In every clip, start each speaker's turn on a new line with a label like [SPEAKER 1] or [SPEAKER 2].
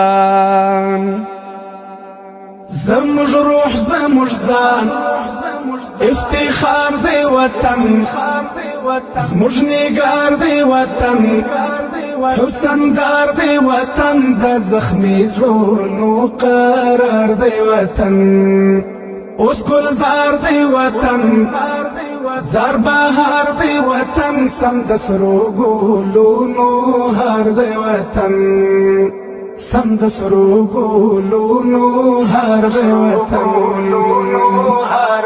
[SPEAKER 1] افغانستان زموږ روح زموږ ځان افتخار دی وطن زموږ نگار دی وطن حسندار دی وطن د زخمی زړونو قرار دی وطن اوس ګلزار دی وطن زار بهار دی وطن سم د سرو ګلونو هار دی وطن سم د سرو ګلونو هار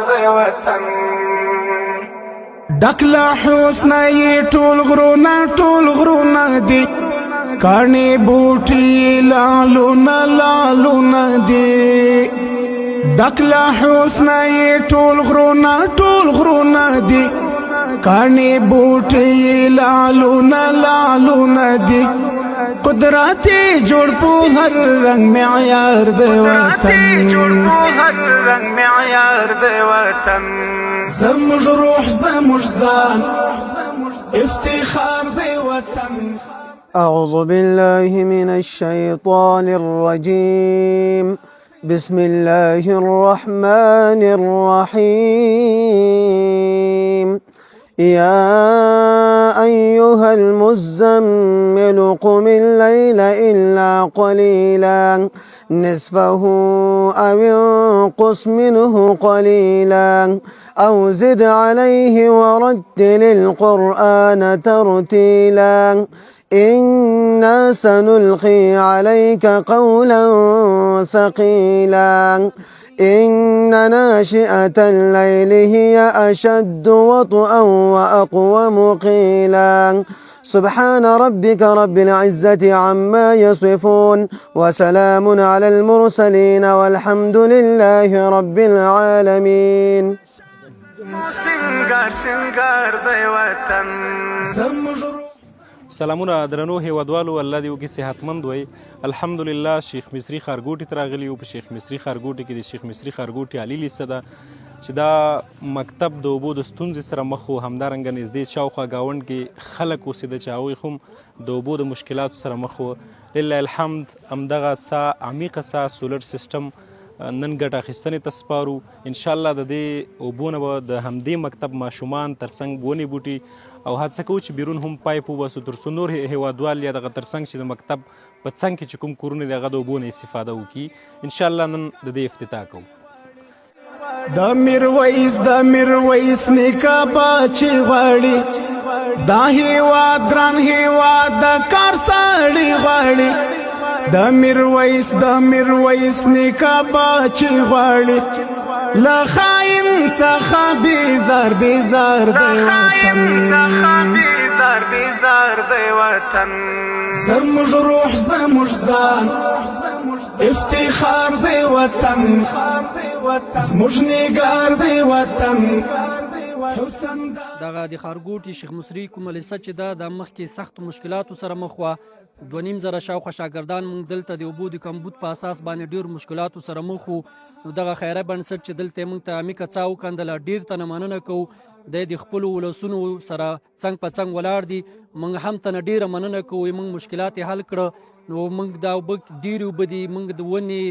[SPEAKER 1] دی وطن ډکلا حسن یې ټول غرونه دي کاڼي بوټي لالونه دي ډکلا حسن یې ټول غرونه دي کاڼي بوټي لالونه دي قدرت جوړ په هر رنگ معیار دی وطن زموږ روح زموږ ځان افتخار دی وطن.
[SPEAKER 2] أعوذ بالله من الشيطان الرجيم. بسم الله الرحمن الرحيم. يا أيها المزمل قم الليل إلا قليلا نصفه أو انقص منه قليلا أو زد عليه ورتل القرآن ترتيلا إنا سنلقي عليك قولا ثقيلا إن ناشئة الليل هي أشد وطئا وأقوم قيلا سبحان ربك رب العزة عما يصفون وسلام على المرسلين والحمد لله رب العالمين.
[SPEAKER 3] سلامونه درنو هیوادوالو، الله دې وکړي صحتمند وئ. الحمدلله شیخ مصری ښارګوټي ته راغلي یو. په شیخ مصری ښارګوټي کې د شیخ مصری ښارګوټي عالي لیسه ده چې دا مکتب د اوبو د ستونزې سره مخ و. همدارنګه نږدې شاوخوا ګاونډ کې خلک اوسېده چې هغوی هم د اوبو د مشکلاتو سره مخ و. لله الحمد همدغه څه عمیقه څه سولر سیسټم نن ګټه اخیستنې ته سپارو. انشاءالله د دې اوبو نه به د همدې مکتب ماشومان ترڅنګ ونې بوټي او هڅه کوو چې بیرون هم پایپ وباسو تر څو نور هیوادوال یا دغه ترڅنګ چې د مکتب په څنګ کې چې کوم کورونه دي هغه د اوبو نه استفاده وکړي. انشاءالله نن د دې افتتاح کوو.
[SPEAKER 1] د میرویس نیکه بچي غواړي دا هیواد ګران هیواد د کار سړي غواړي د میرویس نیکه بچي غواړي له خاین څخه بیزار دی وطن زموږ روح زموږ ځان افتخار دی وطن زموږ نگار دی وطن.
[SPEAKER 4] دغه د ښارګوټي شیخ مصری کومه لیسه چې ده د مخکې سختو مشکلاتو سره مخ وه. 2.5 شاوخوا شاګردان موږ دلته د اوبو د کمبود په اساس باندې ډېرو مشکلاتو سره مخ وو. نو دغه خیره بنسټ چې دلته موږ ته عمیقه څا وکندله، ډېر تنه مننه کوو. د خپلو ولسونو سره څنګ په څنګ ولاړ دي. موږ هم تنه ډېره مننه کوو، موږ مشکلات یې حل کړه. نو موږ دا اوبه ډېرې اوبه دي، موږ د ونې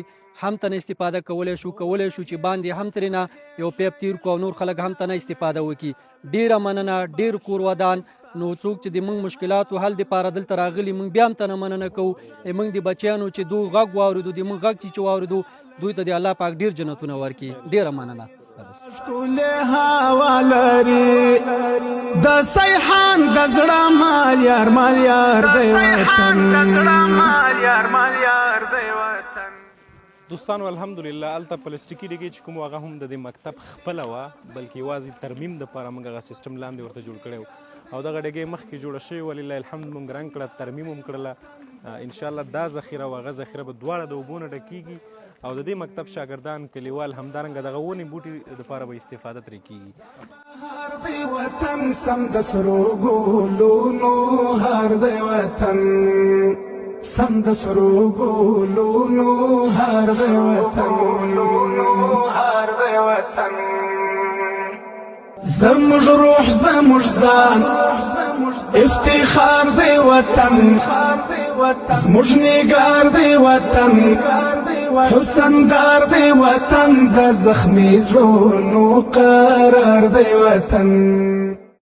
[SPEAKER 4] هم تنه استفاده کولی شو چې باندې هم ترېنه یو پیپ تیر کو او نور خلک هم تنه استفاده وکړي. ډېره مننه، ډېر کور ودان. نو څوک چې د موږ مشکلاتو حل دپاره دلته راغلي، موږ بیا هم تنه مننه کوو. موږ د بچیانو چې دوی غږ واورېدو، د موږ غږ چې واورېدو، دوی ته د الله پاک ډېر جنتونه ورکړي. ډېره مننه.
[SPEAKER 1] ښکلې هوا لري د سیحان د زړه مال یار دی وطن.
[SPEAKER 3] دوستانو الحمدلله هلته پلاستیکي ډګۍ چې کوم هغه هم د دې مکتب خپله وه، بلکې یوازې ترمیم دپاره موږ هغه سیسټم لاندې ورته جوړ کړی و او دغه ډګۍ مخکې جوړه شوې وه. لله الحمد موږ رنګ کړه، ترمیم هم کړله. انشاءالله دا ذخیره او هغه ذخیره به دواړه د اوبو نه ډکېږي او د دې مکتب شاګردان کلیوال همدارنګه دغه ونې بوټي دپاره به استفاده ترې کېږي.
[SPEAKER 1] وطن سم د سرو ګلونو هار دی وطن سم د سرو ګلونو هار دی وطن زموږ روح زموږ ځان افتخار دی وطن زموږ نگار دی وطن حسن دار دی وطن د زخمی زړونو قرار دی وطن